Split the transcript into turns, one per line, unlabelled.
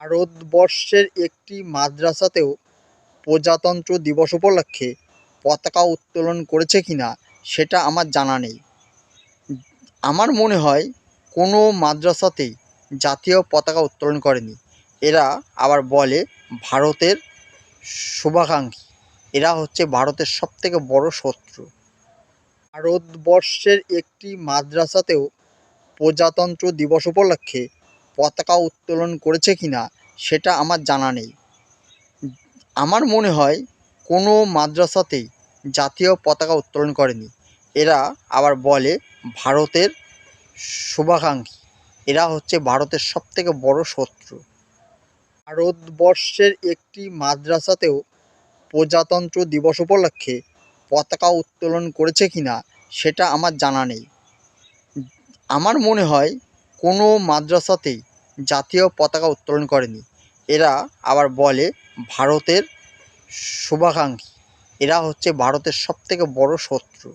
ভারতবর্ষের একটি মাদ্রাসাতেও প্রজাতন্ত্র দিবস উপলক্ষে পতাকা উত্তোলন করেছে কিনা সেটা আমার জানা নেই। আমার মনে হয় কোনো মাদ্রাসাতেই জাতীয় পতাকা উত্তোলন করেনি। এরা আবার বলে ভারতের শুভাকাঙ্ক্ষী। এরা হচ্ছে ভারতের সবথেকে বড় শত্রু। ভারতবর্ষের একটি মাদ্রাসাতেও প্রজাতন্ত্র দিবস উপলক্ষে পতাকা উত্তোলন করেছে কিনা সেটা আমার জানা নেই। আমার মনে হয় কোনো মাদ্রাসাতেই জাতীয় পতাকা উত্তোলন করেনি। এরা আবার বলে ভারতের শুভাকাঙ্ক্ষী। এরা হচ্ছে ভারতের সবথেকে বড় শত্রু। ভারতবর্ষের একটি মাদ্রাসাতেও প্রজাতন্ত্র দিবস উপলক্ষে পতাকা উত্তোলন করেছে কিনা সেটা আমার জানা নেই। আমার মনে হয় কোনো মাদ্রাসাতেই জাতীয় পতাকা উত্তোলন করেনি। এরা আবার বলে ভারতের শুভাকাঙ্ক্ষী। এরা হচ্ছে ভারতের সবথেকে বড় শত্রু।